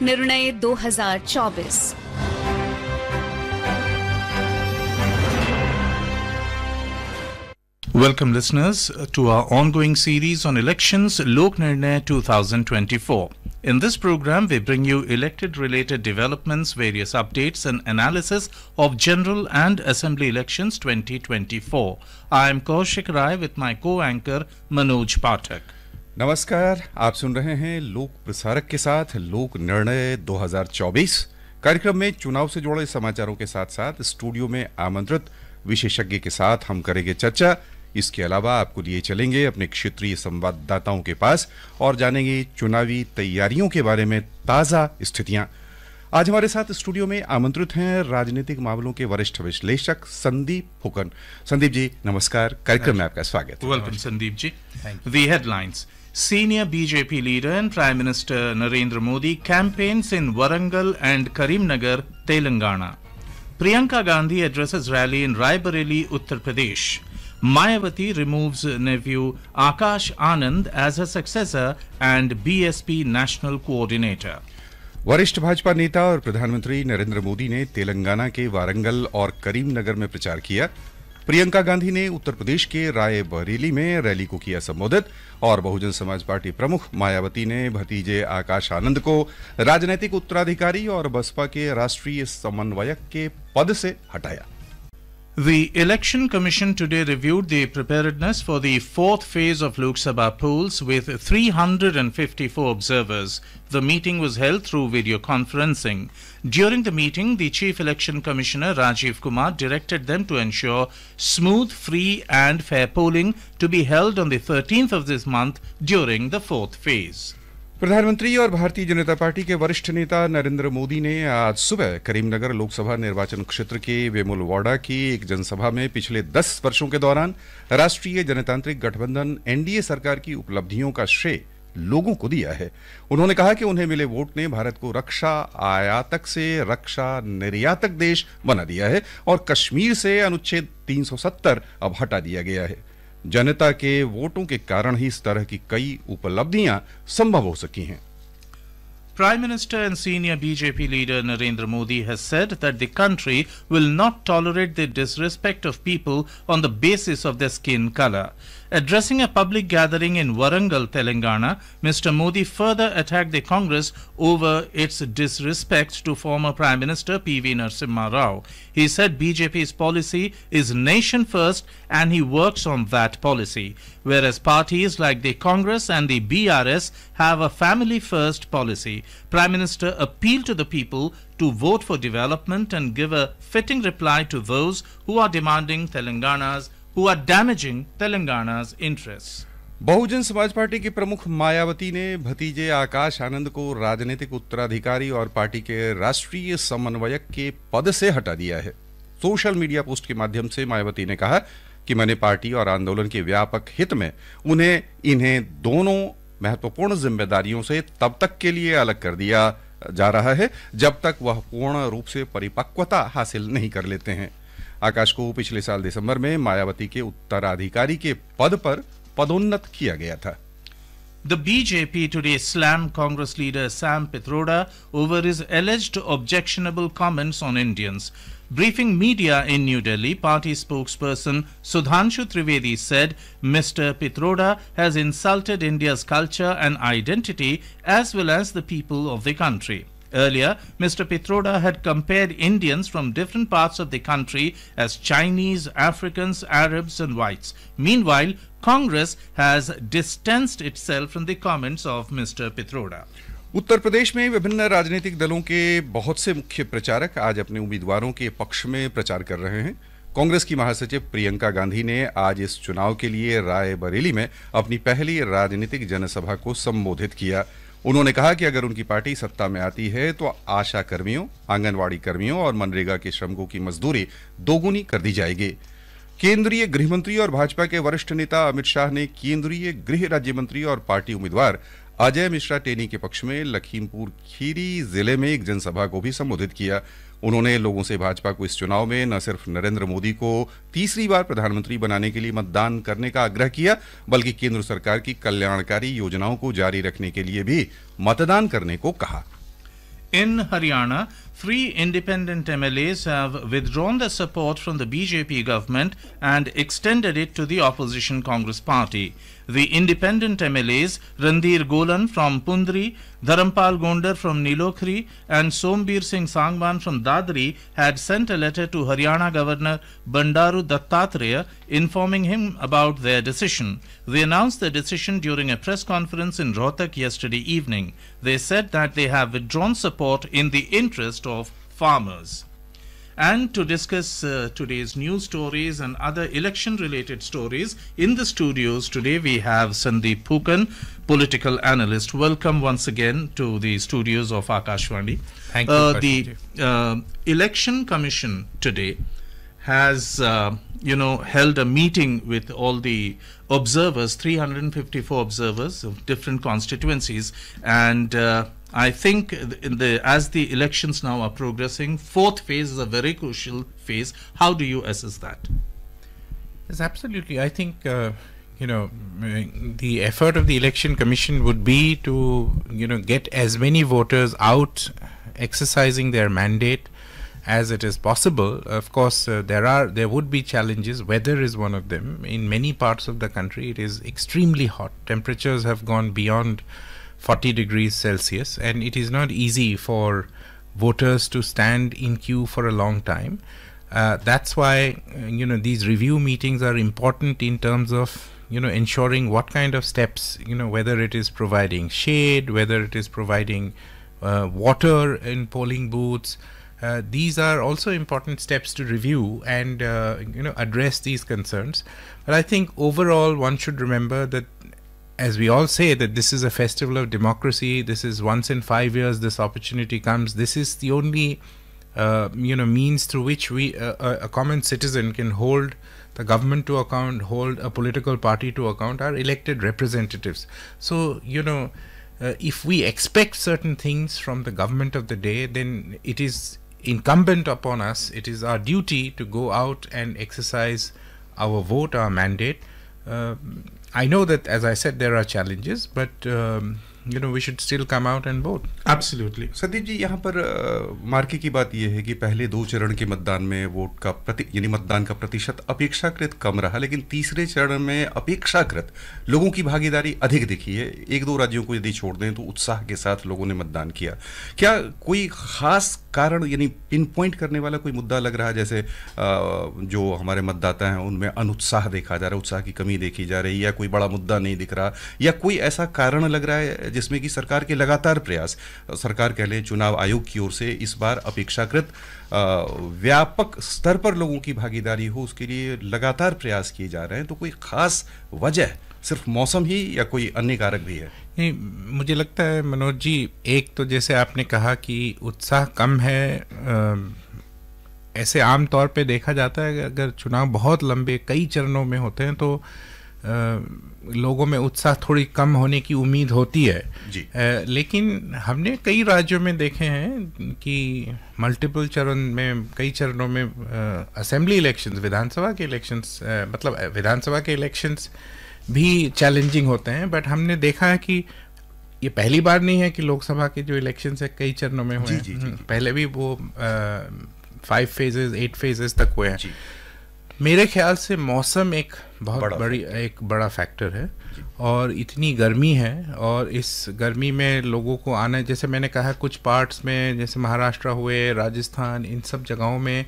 निर्णय 2024। Welcome listeners to our ongoing series on elections, Lok Nirnay 2024. In this program, we bring you elected-related developments, various updates and analysis of general and assembly elections 2024. I am Kaushik Rai with my co-anchor Manoj Pathak. नमस्कार, आप सुन रहे हैं लोक प्रसारक के साथ लोक निर्णय 2024 कार्यक्रम में चुनाव से जुड़े समाचारों के साथ साथ स्टूडियो में आमंत्रित विशेषज्ञ के साथ हम करेंगे चर्चा। इसके अलावा आपको लिए चलेंगे अपने क्षेत्रीय संवाददाताओं के पास और जानेंगे चुनावी तैयारियों के बारे में ताजा स्थितियां। आज हमारे साथ स्टूडियो में आमंत्रित हैं राजनीतिक मामलों के वरिष्ठ विश्लेषक संदीप फुकन। संदीप जी नमस्कार, कार्यक्रम में आपका स्वागत। Welcome Sandeep ji. The headlines. Senior BJP leader and Prime Minister Narendra Modi campaigns in Warangal and Karimnagar, Telangana. Priyanka Gandhi addresses rally in Raebareli, Uttar Pradesh. Mayawati removes nephew Akash Anand as her successor and BSP national coordinator. वरिष्ठ भाजपा नेता और प्रधानमंत्री नरेंद्र मोदी ने तेलंगाना के वारंगल और करीमनगर में प्रचार किया। प्रियंका गांधी ने उत्तर प्रदेश के रायबरेली में रैली को किया संबोधित और बहुजन समाज पार्टी प्रमुख मायावती ने भतीजे आकाश आनंद को राजनीतिक उत्तराधिकारी और बसपा के राष्ट्रीय समन्वयक के पद से हटाया। The Election Commission today reviewed the preparedness for the fourth phase of Lok Sabha polls with 354 observers. The meeting was held through video conferencing. During the meeting, the Chief Election Commissioner Rajiv Kumar directed them to ensure smooth, free and fair polling to be held on the 13th of this month during the fourth phase. प्रधानमंत्री और Bharatiya Janata party के वरिष्ठ नेता नरेंद्र मोदी ने आज सुबह करीमनगर लोकसभा निर्वाचन क्षेत्र के वेमुलवाड़ा की एक जनसभा में पिछले 10 वर्षों के दौरान राष्ट्रीय जनतांत्रिक गठबंधन एनडीए सरकार की उपलब्धियों का श्रेय लोगों को दिया है। उन्होंने कहा कि उन्हें मिले वोट ने भारत को रक्षा आयातक से रक्षा निर्यातक देश बना दिया है और कश्मीर से अनुच्छेद 370 अब हटा दिया गया है। जनता के वोटों के कारण ही इस तरह की कई उपलब्धियां संभव हो सकी हैं। Prime Minister and senior BJP leader Narendra Modi has said that the country will not tolerate the disrespect of people on the basis of their skin color. Addressing a public gathering in Warangal, Telangana, Mr. Modi further attacked the Congress over its disrespect to former Prime Minister P.V. Narasimha Rao. He said BJP's policy is nation first and he works on that policy, whereas parties like the Congress and the BRS have a family first policy. Prime Minister appealed to the people to vote for development and give a fitting reply to those who are damaging Telangana's interests. Bahujan Samaj party के प्रमुख मायावती ने भतीजे आकाश आनंद को राजनीतिक उत्तराधिकारी और party के राष्ट्रीय समन्वयक के पद से हटा दिया है। सोशल मीडिया पोस्ट के माध्यम से मायावती ने कहा कि मैंने पार्टी और आंदोलन के व्यापक हित में इन्हें दोनों महत्वपूर्ण जिम्मेदारियों से तब तक के लिए अलग कर दिया जा रहा है जब तक वह पूर्ण रूप से परिपक्वता हासिल नहीं कर लेते हैं। आकाश को पिछले साल दिसंबर में मायावती के उत्तराधिकारी के पद पर पदोन्नत किया गया था। The BJP today slammed Congress leader Sam Pitroda over his alleged objectionable comments on Indians. Briefing media in New Delhi, party spokesperson Sudhanshu Trivedi said Mr. Pitroda has insulted India's culture and identity as well as the people of the country. Earlier, Mr. Pitroda had compared Indians from different parts of the country as Chinese, Africans, Arabs and whites. Meanwhile, Congress has distanced itself from the comments of Mr. Pitroda. Uttar Pradesh में विभिन्न राजनीतिक दलों के बहुत से मुख्य प्रचारक आज अपने उम्मीदवारों के पक्ष में प्रचार कर रहे हैं। कांग्रेस की महासचिव प्रियंका गांधी ने आज इस चुनाव के लिए रायबरेली में अपनी पहली राजनीतिक जनसभा को संबोधित किया। उन्होंने कहा कि अगर उनकी पार्टी सत्ता में आती है तो आशा कर्मियों, आंगनवाड़ी कर्मियों और मनरेगा के श्रमिकों की मजदूरी दोगुनी कर दी जाएगी। केंद्रीय गृह मंत्री और भाजपा के वरिष्ठ नेता अमित शाह ने केंद्रीय गृह राज्य मंत्री और पार्टी उम्मीदवार अजय मिश्रा टेनी के पक्ष में लखीमपुर खीरी जिले में एक जनसभा को भी संबोधित किया। उन्होंने लोगों से भाजपा को इस चुनाव में न सिर्फ नरेंद्र मोदी को तीसरी बार प्रधानमंत्री बनाने के लिए मतदान करने का आग्रह किया, बल्कि केंद्र सरकार की कल्याणकारी योजनाओं को जारी रखने के लिए भी मतदान करने को कहा। In Haryana, 3 independent MLAs have withdrawn their support from the BJP government and extended it to the opposition Congress party. The independent MLAs, Randhir Golan from Pundri, Dharampal Gondar from Nilokhri and Sombir Singh Sangwan from Dadri had sent a letter to Haryana Governor Bandaru Dattatreya informing him about their decision. They announced their decision during a press conference in Rohtak yesterday evening. They said that they have withdrawn support in the interest of farmers. And to discuss today's news stories and other election-related stories, in the studios today we have Sandeep Phukan, political analyst. Welcome once again to the studios of Akashvani. Thank you. The Election Commission today has, held a meeting with all the observers, 354 observers of different constituencies, and I think as the elections now are progressing, 4th phase is a very crucial phase. How do you assess that? Yes, absolutely. I think, the effort of the Election Commission would be to, get as many voters out exercising their mandate as it is possible. Of course, there would be challenges. Weather is one of them. In many parts of the country, it is extremely hot. Temperatures have gone beyond 40 degrees Celsius, and it is not easy for voters to stand in queue for a long time. That's why these review meetings are important in terms of ensuring what kind of steps, whether it is providing shade, whether it is providing water in polling booths. These are also important steps to review and address these concerns. But I think overall one should remember that, as we all say, that this is a festival of democracy. This is once in 5 years this opportunity comes. This is the only means through which a common citizen can hold the government to account, hold a political party to account, our elected representatives. So if we expect certain things from the government of the day, then it is incumbent upon us, it is our duty to go out and exercise our vote, our mandate. I know that, as I said, there are challenges, but we should still come out and vote. Absolutely. Sandeep ji, यहाँ पर मार्के की बात यह है कि पहले 2 चरण के मतदान में वोट का मतदान का प्रतिशत अपेक्षाकृत कम रहा, लेकिन तीसरे चरण में अपेक्षाकृत लोगों की भागीदारी अधिक दिखी है। 1-2 राज्यों को यदि छोड़ दें तो उत्साह के साथ लोगों ने मतदान किया। क्या कोई खास कारण, पिन पॉइंट करने वाला कोई मुद्दा लग रहा है, जैसे जो हमारे मतदाता हैं उनमें अनुत्साह देखा जा रहा है, उत्साह की कमी देखी जा रही है, या कोई बड़ा मुद्दा नहीं दिख रहा, या कोई ऐसा कारण लग रहा है जिसमें कि सरकार के लगातार प्रयास, सरकार कह लें चुनाव आयोग की ओर से इस बार अपेक्षाकृत व्यापक स्तर पर लोगों की भागीदारी हो, उसके लिए लगातार प्रयास किए जा रहे हैं? तो कोई खास वजह सिर्फ मौसम ही या कोई अन्य कारक भी है? नहीं, मुझे लगता है मनोज जी, एक तो जैसे आपने कहा कि उत्साह कम है, ऐसे आम तौर पे देखा जाता है अगर चुनाव बहुत लंबे कई चरणों में होते हैं तो लोगों में उत्साह थोड़ी कम होने की उम्मीद होती है जी। लेकिन हमने कई राज्यों में देखे हैं कि मल्टीपल चरण में, कई चरणों में असेंबली इलेक्शंस, विधानसभा के इलेक्शंस, विधानसभा के इलेक्शंस भी चैलेंजिंग होते हैं। बट हमने देखा है कि ये पहली बार नहीं है कि लोकसभा के जो इलेक्शंस है कई चरणों में हुए हैं। पहले भी वो 5 फेजेस 8 फेजेस तक हुए हैं। मेरे ख्याल से मौसम एक बहुत बड़ा फैक्टर है, और इतनी गर्मी है, और इस गर्मी में लोगों को आना, जैसे मैंने कहा कुछ पार्ट्स में जैसे महाराष्ट्र हुए, राजस्थान, इन सब जगहों में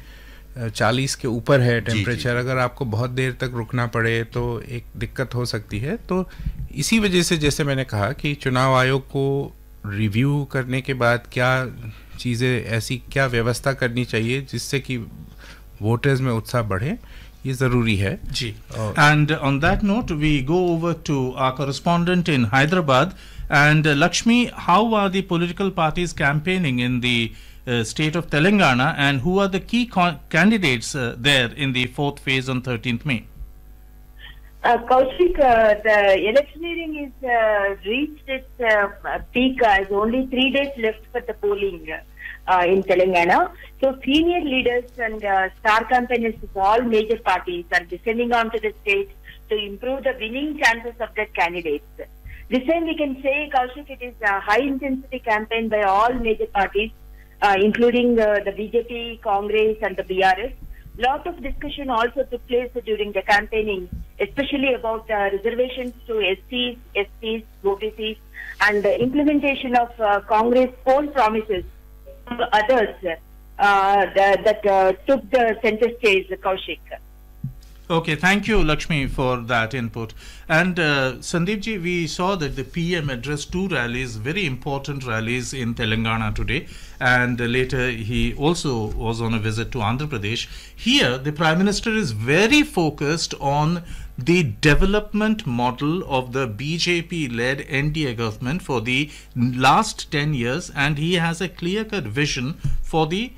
40 के ऊपर है टेम्परेचर। अगर आपको बहुत देर तक रुकना पड़े तो एक दिक्कत हो सकती है। तो इसी वजह से जैसे मैंने कहा कि चुनाव आयोग को रिव्यू करने के बाद क्या चीज़ें, ऐसी क्या व्यवस्था करनी चाहिए जिससे कि वोटर्स में उत्साह बढ़े, ये जरूरी है जी। And on that note we go over to our correspondent in Hyderabad. And Lakshmi, how are the political parties campaigning in the state of Telangana, and who are the key candidates there in the 4th phase on 13th May? Kaushik, the electioneering is reached its peak. There's only 3 days left for the polling in Telangana. So senior leaders and star campaigners of all major parties are descending onto the stage to improve the winning chances of their candidates. This time we can say, Kaushik, it is a high-intensity campaign by all major parties, including the BJP, Congress and the BRS. Lot of discussion also took place during the campaigning, especially about reservations to SCs, STs, OBCs, and the implementation of Congress poll promises to others that took the center stage, Kaushik. Okay, thank you, Lakshmi, for that input. And Sandeepji, we saw that the PM addressed two rallies, very important rallies in Telangana today, and later he also was on a visit to Andhra Pradesh. Here, the Prime Minister is very focused on the development model of the BJP-led NDA government for the last 10 years, and he has a clear-cut vision for the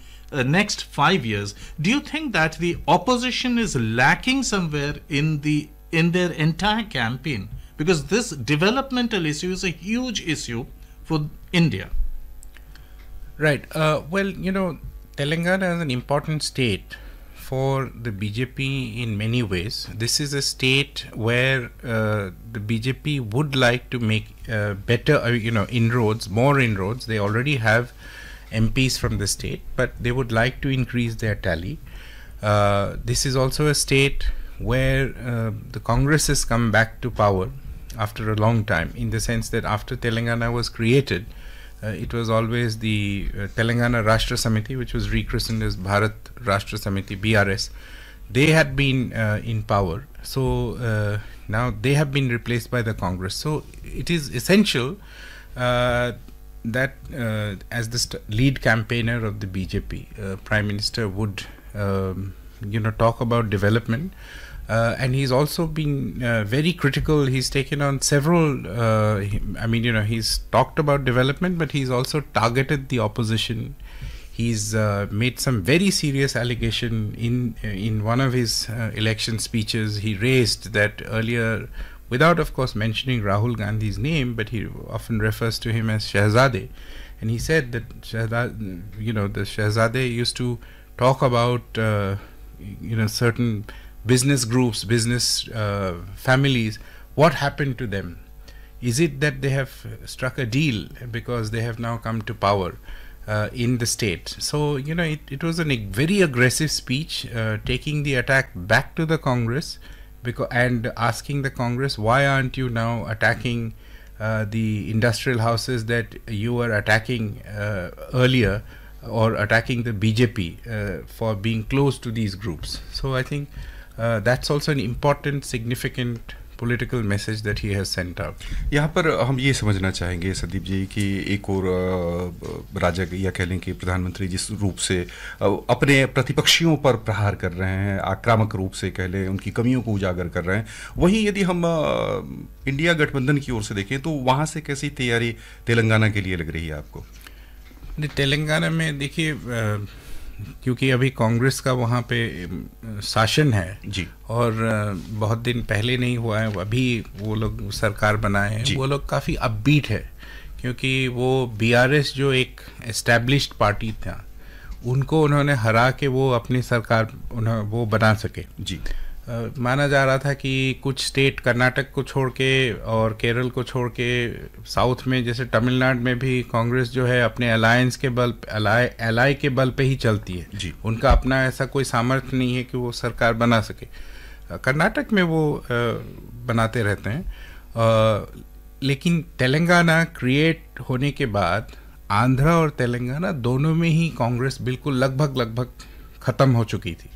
next 5 years. Do you think that the opposition is lacking somewhere in their entire campaign? Because this developmental issue is a huge issue for India. Right. Well, you know, Telangana is an important state for the BJP in many ways. This is a state where the BJP would like to make better, inroads, more inroads. They already have MPs from the state, but they would like to increase their tally. This is also a state where the Congress has come back to power after a long time, in the sense that after Telangana was created, it was always the Telangana Rashtra Samiti, which was rechristened as Bharat Rashtra Samiti, BRS. They had been in power, so now they have been replaced by the Congress. So it is essential that as the lead campaigner of the BJP, Prime Minister would talk about development, and he's also been very critical. He's taken on several he's talked about development, but he's also targeted the opposition. He's made some very serious allegation in one of his election speeches. He raised that earlier, without of course mentioning Rahul Gandhi's name, but he often refers to him as Shehzade. And he said that the Shehzade used to talk about certain business groups, business families. What happened to them? Is it that they have struck a deal because they have now come to power in the state? So it was a very aggressive speech, taking the attack back to the Congress, and asking the Congress, why aren't you now attacking the industrial houses that you were attacking earlier, or attacking the BJP for being close to these groups? So I think that's also an important, significant political message that he has sent out. यहाँ पर हम ये समझना चाहेंगे संदीप जी कि एक और राजग या कह लें कि प्रधानमंत्री जिस रूप से अपने प्रतिपक्षियों पर प्रहार कर रहे हैं, आक्रामक रूप से कह लें, उनकी कमियों को उजागर कर रहे हैं, वहीं यदि हम इंडिया गठबंधन की ओर से देखें तो वहाँ से कैसी तैयारी तेलंगाना के लिए लग रही है आपको? तेलंगाना में देखिए, क्योंकि अभी कांग्रेस का वहाँ पे शासन है जी, और बहुत दिन पहले नहीं हुआ है, अभी वो लोग सरकार बनाए हैं, वो लोग काफ़ी अपबीट है, क्योंकि वो बीआरएस जो एक एस्टैब्लिश्ड पार्टी था, उनको उन्होंने हरा के वो अपनी सरकार वो बना सके जी। माना जा रहा था कि कुछ स्टेट, कर्नाटक को छोड़ के और केरल को छोड़ के, साउथ में जैसे तमिलनाडु में भी कांग्रेस जो है अपने अलायंस के बल, एलाई के बल पे ही चलती है जी। उनका अपना ऐसा कोई सामर्थ्य नहीं है कि वो सरकार बना सके। कर्नाटक में वो बनाते रहते हैं, लेकिन तेलंगाना क्रिएट होने के बाद आंध्रा और तेलंगाना दोनों में ही कांग्रेस बिल्कुल लगभग ख़त्म हो चुकी थी,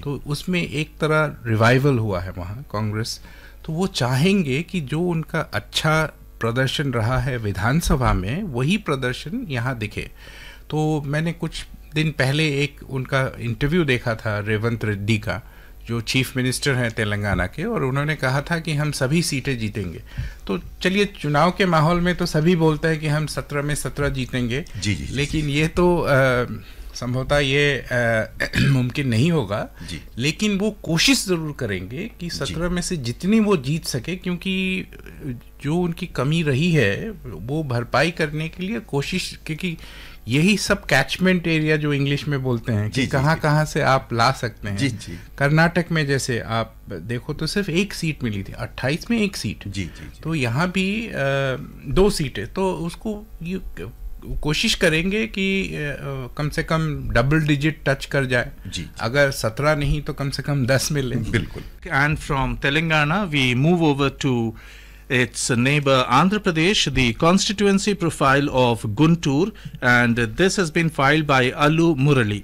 तो उसमें एक तरह रिवाइवल हुआ है वहाँ कांग्रेस। तो वो चाहेंगे कि जो उनका अच्छा प्रदर्शन रहा है विधानसभा में, वही प्रदर्शन यहाँ दिखे। तो मैंने कुछ दिन पहले एक उनका इंटरव्यू देखा था रेवंत रेड्डी का, जो चीफ मिनिस्टर हैं तेलंगाना के, और उन्होंने कहा था कि हम सभी सीटें जीतेंगे। तो चलिए, चुनाव के माहौल में तो सभी बोलते हैं कि हम 17 में 17 जीतेंगे, जी। लेकिन ये तो संभवतः ये मुमकिन नहीं होगा, लेकिन वो कोशिश ज़रूर करेंगे कि 17 में से जितनी वो जीत सके, क्योंकि जो उनकी कमी रही है वो भरपाई करने के लिए कोशिश, क्योंकि यही सब कैचमेंट एरिया जो इंग्लिश में बोलते हैं कि कहाँ से आप ला सकते हैं। जी। कर्नाटक में जैसे आप देखो तो सिर्फ एक सीट मिली थी, 28 में एक सीट। जी। तो यहाँ भी 2 सीटें, तो उसको कोशिश करेंगे कि कम से कम डबल डिजिट टच कर जाए। जी। अगर 17 नहीं तो कम से कम 10 मिले। बिल्कुल। And from Telangana, we move over to its neighbor Andhra Pradesh, the constituency profile of Guntur, and this has been filed by Allu Murali.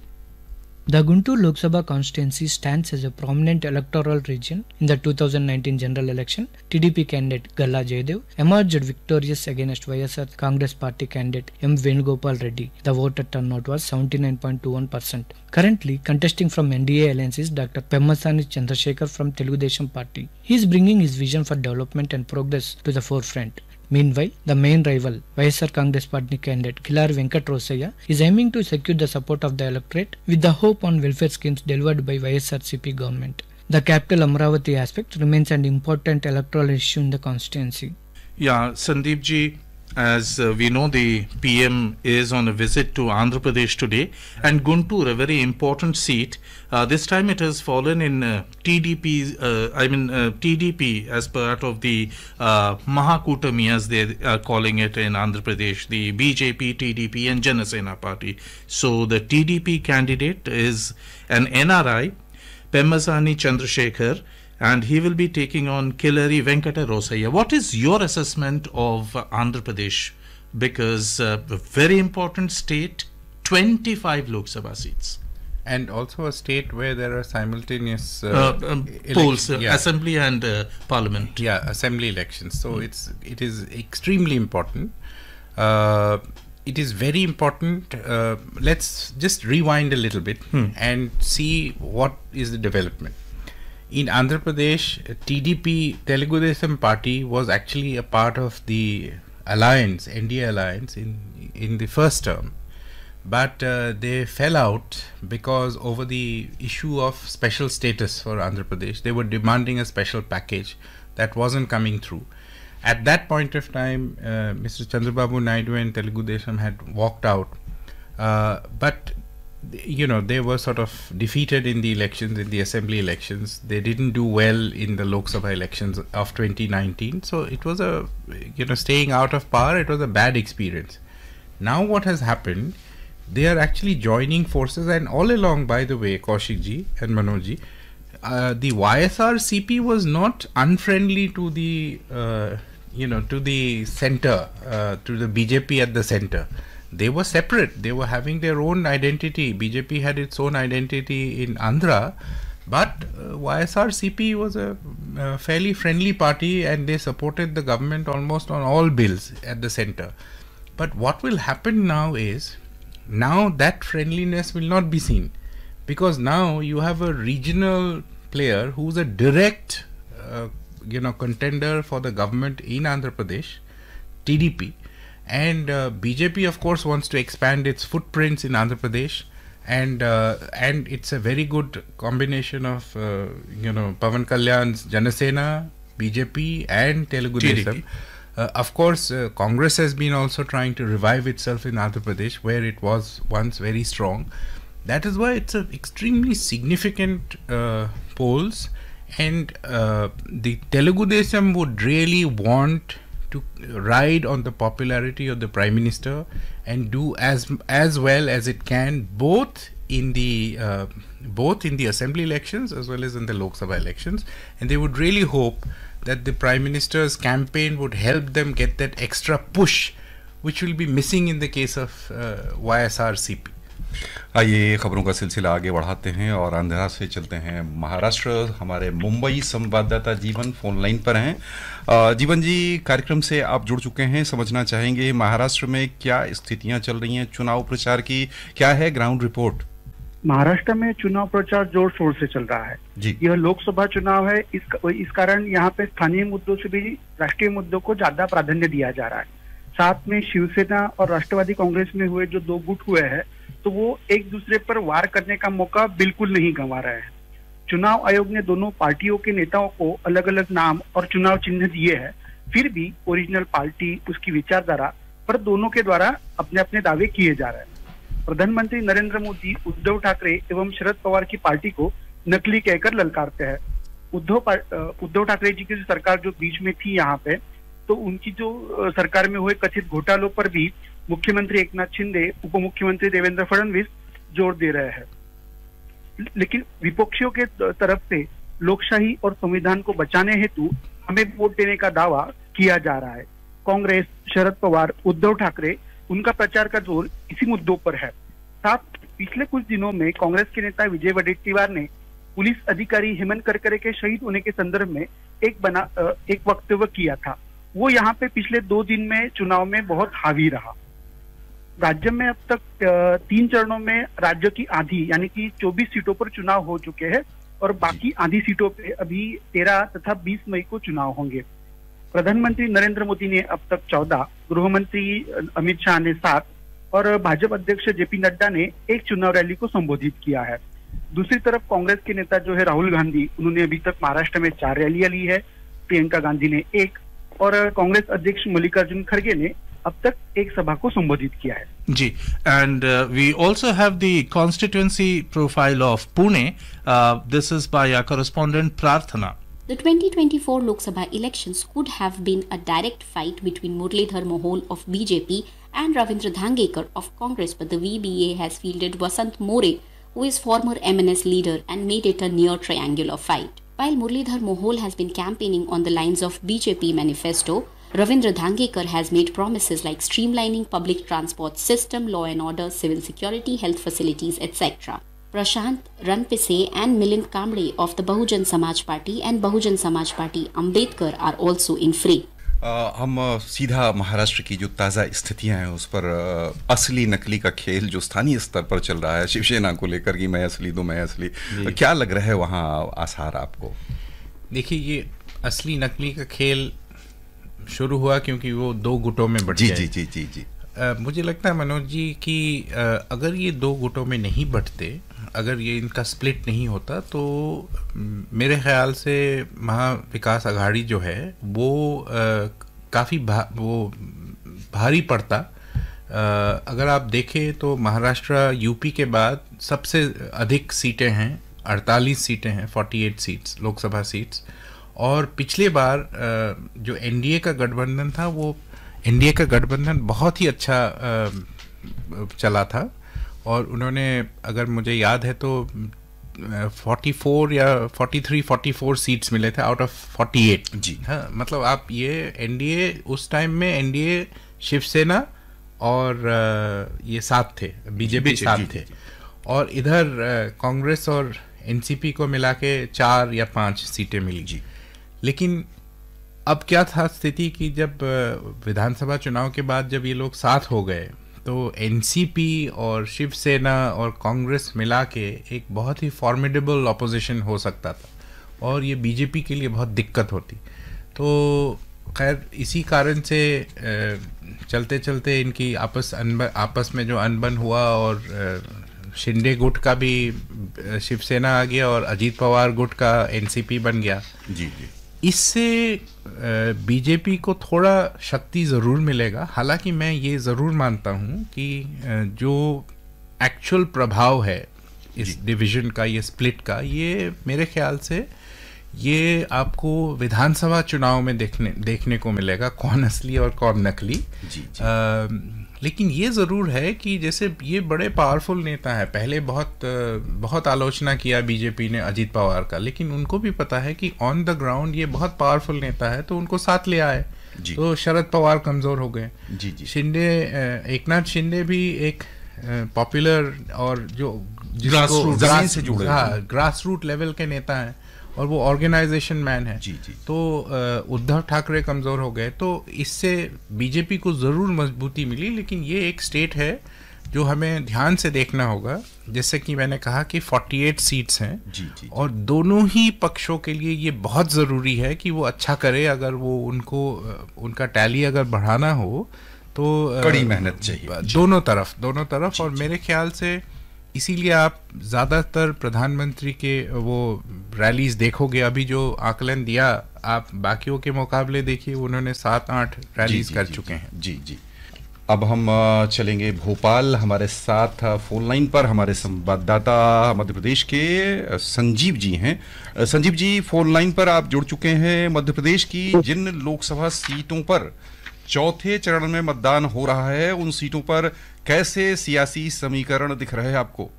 The Guntur Lok Sabha constituency stands as a prominent electoral region in the 2019 general election. TDP candidate Galla Jaydev emerged victorious against YSR Congress party candidate M. Venugopal Reddy. The voter turnout was 79.21%. Currently contesting from NDA alliance is Dr. Pemmasani Chandrasekhar from Telugu Desam party. He is bringing his vision for development and progress to the forefront. Meanwhile, the main rival, YSR Congress Party candidate Killari Venkat Rosaya, is aiming to secure the support of the electorate with the hope on welfare schemes delivered by YSRCP government. The capital Amravati aspect remains an important electoral issue in the constituency. Yeah, Sandeep ji, as we know, the PM is on a visit to Andhra Pradesh today, and Guntur, a very important seat. This time it has fallen in TDP as part of the Mahakutami, as they are calling it in Andhra Pradesh, the BJP, TDP and Janasena party. So the TDP candidate is an NRI, Pemmasani Chandrasekhar, and he will be taking on Killari Venkata Rosaya. What is your assessment of Andhra Pradesh? Because a very important state, 25 Lok Sabha seats. And also a state where there are simultaneous polls, assembly and parliament. Yeah, assembly elections. So it is extremely important. It is very important. Let's just rewind a little bit and see what is the development. In Andhra Pradesh, TDP, Telugu Desam party, was actually a part of the alliance, NDA alliance, in the first term. But they fell out because over the issue of special status for Andhra Pradesh. They were demanding a special package that wasn't coming through. At that point of time, Mr. Chandrababu Naidu and Telugu Desam had walked out. But you know, they were sort of defeated in the elections, in the assembly elections. They didn't do well in the Lok Sabha elections of 2019. So it was a, staying out of power, it was a bad experience. Now what has happened, they are actually joining forces, and all along, by the way, Kaushik ji and Manoj ji, the YSR CP was not unfriendly to the, to the center, to the BJP at the center. They were separate. They were having their own identity. BJP had its own identity in Andhra, but YSR CP was a fairly friendly party, and they supported the government almost on all bills at the center. But what will happen now is, now that friendliness will not be seen, because now you have a regional player who's a direct contender for the government in Andhra Pradesh, TDP. And BJP, of course, wants to expand its footprints in Andhra Pradesh, and it's a very good combination of Pawan Kalyan's Janasena, BJP, and Telugu Desam. Of course, Congress has been also trying to revive itself in Andhra Pradesh, where it was once very strong. That is why it's an extremely significant polls, and the Telugu Desam would really want to ride on the popularity of the Prime Minister and do as well as it can, both in the assembly elections as well as in the Lok Sabha elections. And they would really hope that the Prime Minister's campaign would help them get that extra push, which will be missing in the case of YSR CP. आइए खबरों का सिलसिला आगे बढ़ाते हैं और आंध्रा से चलते हैं महाराष्ट्र। हमारे मुंबई संवाददाता जीवन फोन लाइन पर हैं। जीवन जी, कार्यक्रम से आप जुड़ चुके हैं, समझना चाहेंगे महाराष्ट्र में क्या स्थितियां चल रही हैं चुनाव प्रचार की, क्या है ग्राउंड रिपोर्ट? महाराष्ट्र में चुनाव प्रचार जोर शोर से चल रहा है जी। यह लोकसभा चुनाव है, इस कारण यहाँ पे स्थानीय मुद्दों से भी राष्ट्रीय मुद्दों को ज्यादा प्राधान्य दिया जा रहा है। साथ में शिवसेना और राष्ट्रवादी कांग्रेस में हुए जो दो गुट हुए हैं, तो वो एक दूसरे पर वार करने का मौका बिल्कुल नहीं गंवा रहे हैं। चुनाव आयोग ने दोनों पार्टियों के नेताओं को अलग अलग नाम और चुनाव चिन्ह दिए हैं, फिर भी ओरिजिनल पार्टी, उसकी विचारधारा पर दोनों के द्वारा अपने अपने दावे किए जा रहे हैं। प्रधानमंत्री नरेंद्र मोदी उद्धव ठाकरे एवं शरद पवार की पार्टी को नकली कहकर ललकारते हैं। उद्धव ठाकरे जी की जो सरकार जो बीच में थी यहाँ पे, तो उनकी जो सरकार में हुए कथित घोटालों पर भी मुख्यमंत्री एकनाथ शिंदे, उप मुख्यमंत्री देवेंद्र फडणवीस जोर दे रहे हैं। लेकिन विपक्षियों के तरफ से लोकशाही और संविधान को बचाने हेतु हमें वोट देने का दावा किया जा रहा है। कांग्रेस, शरद पवार, उद्धव ठाकरे, उनका प्रचार का जोर इसी मुद्दों पर है। साथ पिछले कुछ दिनों में कांग्रेस के नेता विजय वडेट्टीवार ने पुलिस अधिकारी हेमंत करकरे के शहीद होने के संदर्भ में एक वक्तव्य किया था। वो यहाँ पे पिछले 2 दिन में चुनाव में बहुत हावी रहा। राज्य में अब तक 3 चरणों में राज्य की आधी यानी कि 24 सीटों पर चुनाव हो चुके हैं और बाकी आधी सीटों पे अभी 13 तथा 20 मई को चुनाव होंगे। प्रधानमंत्री नरेंद्र मोदी ने अब तक 14, गृह मंत्री अमित शाह ने 7 और भाजपा अध्यक्ष जेपी नड्डा ने 1 चुनाव रैली को संबोधित किया है। दूसरी तरफ कांग्रेस के नेता जो है राहुल गांधी, उन्होंने अभी तक महाराष्ट्र में 4 रैलियां ली है, प्रियंका गांधी ने 1 और कांग्रेस अध्यक्ष मल्लिकार्जुन खड़गे ने अब तक 1 सभा को संबोधित किया है। जी, and we also have the constituency profile of Pune. This is by our correspondent Prarthana. The 2024 Lok Sabha elections could have been a direct fight between Muralidhar Mohol of BJP and Ravindra Dhangekar of Congress, but the VBA has fielded Vasant More, who is former MNS leader, and made it a near triangular fight. While Muralidhar Mohol has been campaigning on the lines of BJP manifesto, Ravindra Dhangekar has made promises like streamlining public transport system, law and order, civil security, health facilities, etc. Prashant Ranpise and Milind Kamble of the Bahujan Samaj Party and Bahujan Samaj Party Ambedkar are also in fray. हम सीधा महाराष्ट्र की जो ताज़ा स्थितियां हैं उस पर असली नकली का खेल जो स्थानीय स्तर पर चल रहा है शिवसेना को लेकर कि मैं असली तो मैं असली, क्या लग रहा है वहाँ आसार आपको? देखिए, ये असली नकली का खेल शुरू हुआ क्योंकि वो 2 गुटों में बट गए। जी। मुझे लगता है मनोज जी कि अगर ये 2 गुटों में नहीं बटते, अगर ये इनका स्प्लिट नहीं होता, तो मेरे ख्याल से महाविकास आघाड़ी जो है वो काफ़ी भारी पड़ता। अगर आप देखें तो महाराष्ट्र यूपी के बाद सबसे अधिक सीटें हैं, 48 सीटें हैं, 48 सीट्स लोकसभा सीट्स। और पिछले बार जो एनडीए का गठबंधन था, वो एनडीए का गठबंधन बहुत ही अच्छा चला था और उन्होंने, अगर मुझे याद है तो 44 या 44 सीट्स मिले थे आउट ऑफ 48। जी हाँ, मतलब आप ये एनडीए उस टाइम में एनडीए शिवसेना और ये साथ थे, बीजेपी साथ थे, और इधर कांग्रेस और एनसीपी को मिला के 4 या 5 सीटें मिली। जी, लेकिन अब क्या था स्थिति कि जब विधानसभा चुनाव के बाद जब ये लोग साथ हो गए तो एनसीपी और शिवसेना और कांग्रेस मिला के एक बहुत ही फॉर्मिडेबल ऑपोजिशन हो सकता था और ये बीजेपी के लिए बहुत दिक्कत होती। तो खैर इसी कारण से चलते चलते इनकी आपस में जो अनबन हुआ और शिंदे गुट का भी शिवसेना आ गया और अजीत पवार गुट का एनसीपी बन गया। जी। इससे बीजेपी को थोड़ा शक्ति ज़रूर मिलेगा। हालांकि मैं ये ज़रूर मानता हूँ कि जो एक्चुअल प्रभाव है इस डिवीज़न का, ये स्प्लिट का, ये मेरे ख्याल से ये आपको विधानसभा चुनाव में देखने को मिलेगा, कौन असली और कौन नकली। लेकिन ये ज़रूर है कि जैसे ये बड़े पावरफुल नेता है, पहले बहुत आलोचना किया बीजेपी ने अजीत पवार का, लेकिन उनको भी पता है कि ऑन द ग्राउंड ये बहुत पावरफुल नेता है, तो उनको साथ ले आए। तो शरद पवार कमज़ोर हो गए। शिंदे, एकनाथ शिंदे भी एक पॉपुलर और जो ग्रास रूट लेवल के नेता हैं और वो ऑर्गेनाइजेशन मैन है। तो उद्धव ठाकरे कमज़ोर हो गए, तो इससे बीजेपी को ज़रूर मजबूती मिली। लेकिन ये एक स्टेट है जो हमें ध्यान से देखना होगा। जैसे कि मैंने कहा कि 48 सीट्स हैं और दोनों ही पक्षों के लिए ये बहुत ज़रूरी है कि वो अच्छा करे। अगर वो उनका टैली अगर बढ़ाना हो तो कड़ी मेहनत चाहिए दोनों तरफ। और मेरे ख्याल से इसीलिए आप ज़्यादातर प्रधानमंत्री के वो रैलीज देखोगे। अभी जो आकलन दिया आप बाकियों के मुकाबले देखिए, उन्होंने 7-8 रैलीज कर चुके हैं। जी। अब हम चलेंगे भोपाल। हमारे साथ फोन लाइन पर हमारे संवाददाता मध्य प्रदेश के संजीव जी हैं। संजीव जी, फोन लाइन पर आप जुड़ चुके हैं। मध्य प्रदेश की जिन लोकसभा सीटों पर चौथे चरण में मतदान हो रहा है, उन सीटों पर कैसे सियासी समीकरण दिख रहे हैं आपको?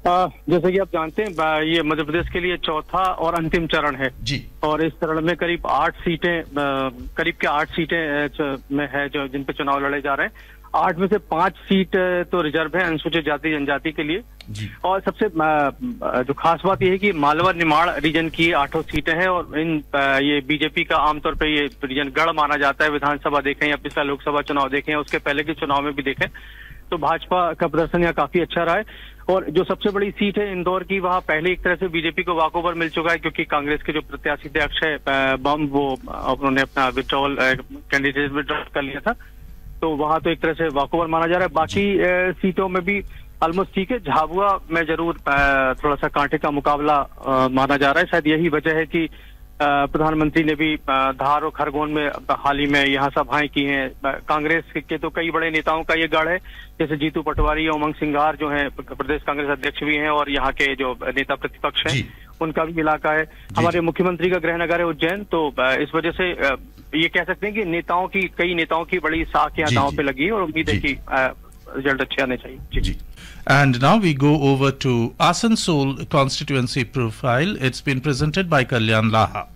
जैसे कि आप जानते हैं, ये मध्य प्रदेश के लिए चौथा और अंतिम चरण है जी। और इस चरण में करीब 8 सीटें, करीब के 8 सीटें में है जो जिन पे चुनाव लड़े जा रहे हैं। 8 में से 5 सीट तो रिजर्व है अनुसूचित जाति जनजाति के लिए जी। और सबसे जो खास बात यह है कि मालवा निमाड़ रीजन की 8 सीटें हैं और ये बीजेपी का आमतौर पर ये रीजन गढ़ माना जाता है। विधानसभा देखें या पिछला लोकसभा चुनाव देखें, उसके पहले के चुनाव में भी देखें तो भाजपा का प्रदर्शन यहाँ काफी अच्छा रहा है। और जो सबसे बड़ी सीट है इंदौर की, वहाँ पहले एक तरह से बीजेपी को वॉकओवर मिल चुका है, क्योंकि कांग्रेस के जो प्रत्याशी थे अक्षय बम, वो उन्होंने अपना विड्रॉल कैंडिडेट विड्रॉ कर लिया था, तो वहाँ तो एक तरह से वॉकओवर माना जा रहा है। बाकी सीटों में भी ऑलमोस्ट ठीक है। झाबुआ में जरूर थोड़ा सा कांटे का मुकाबला माना जा रहा है। शायद यही वजह है कि प्रधानमंत्री ने भी धार और खरगोन में हाल ही में यहाँ सभाएं की हैं। कांग्रेस के तो कई बड़े नेताओं का ये गढ़ है, जैसे जीतू पटवारी, उमंग सिंघार जो हैं प्रदेश कांग्रेस अध्यक्ष भी हैं, और यहाँ के जो नेता प्रतिपक्ष हैं उनका भी इलाका है। हमारे मुख्यमंत्री का गृह नगर है उज्जैन, तो इस वजह से ये कह सकते हैं कि कई नेताओं की बड़ी साख यहाँ दांव पे लगी है और उम्मीद है कि रिजल्ट अच्छे आने चाहिए। जी। And now we go over to Asansol constituency profile. It's been presented by Kalyan Laha.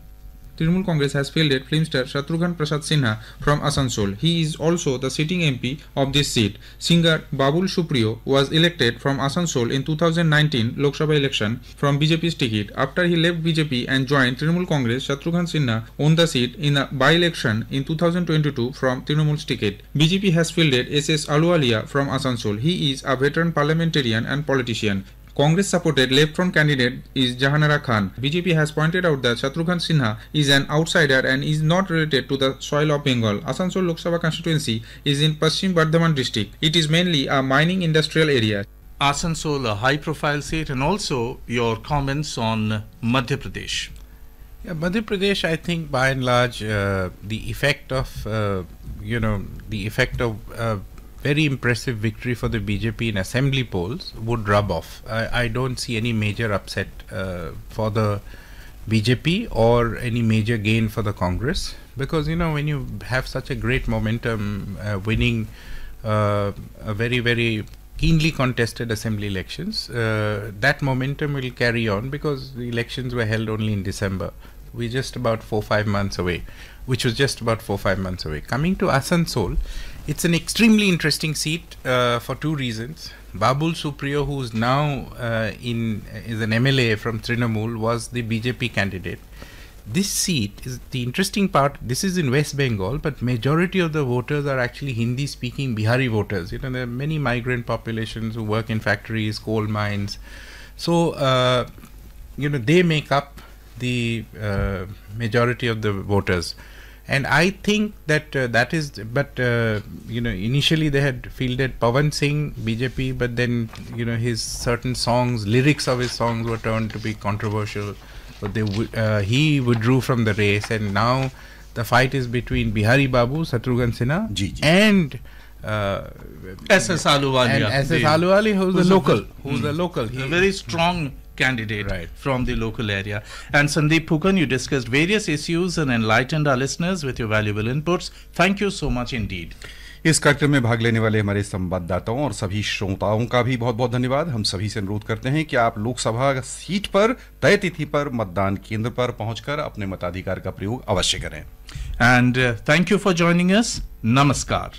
Trinamool Congress has fielded filmstar Shatrughan Prasad Sinha from Asansol. He is also the sitting MP of this seat. Singer Babul Supriyo was elected from Asansol in 2019 Lok Sabha election from BJP's ticket. After he left BJP and joined Trinamool Congress, Shatrughan Sinha won the seat in a by-election in 2022 from Trinamool's ticket. BJP has fielded SS Aluwalia from Asansol. He is a veteran parliamentarian and politician. Congress supported left front candidate is Jahanara Khan. BJP has pointed out that Shatrughan Sinha is an outsider and is not related to the soil of Bengal. Asansol Lok Sabha constituency is in Paschim Bardhaman district. It is mainly a mining industrial area. Asansol, a high profile seat, and also your comments on Madhya Pradesh. Yeah, Madhya Pradesh, I think by and large, the effect of very impressive victory for the BJP in assembly polls would rub off. I don't see any major upset for the BJP or any major gain for the Congress, because when you have such a great momentum winning a very, very keenly contested assembly elections, that momentum will carry on, because the elections were held only in December. We're just about 4-5 months away, which was just about 4-5 months away. Coming to Asansol, it's an extremely interesting seat for two reasons. Babul Supriyo, who is now is an MLA from Trinamool, was the BJP candidate. This seat is the interesting part. This is in West Bengal, but majority of the voters are actually Hindi-speaking Bihari voters. There are many migrant populations who work in factories, coal mines. So, they make up the majority of the voters. And I think that initially they had fielded Pawan Singh, BJP, but then, his certain songs, lyrics of his songs were turned to be controversial. So he withdrew from the race, and now the fight is between Bihari Babu, Shatrughan Sinha, and SS Aluwalia. And SS Aluwalia, who's the local. He's a very strong candidate from the local area. And Sandeep Phukan, you discussed various issues and enlightened our listeners with your valuable inputs. Thank you so much indeed. इस कार्यक्रम में भाग लेने वाले हमारे संवाददाताओं और सभी श्रोताओं का भी बहुत बहुत धन्यवाद। हम सभी से अनुरोध करते हैं कि आप लोकसभा सीट पर तय तिथि पर मतदान केंद्र पर पहुंचकर अपने मताधिकार का प्रयोग अवश्य करें। And thank you for joining us. Namaskar.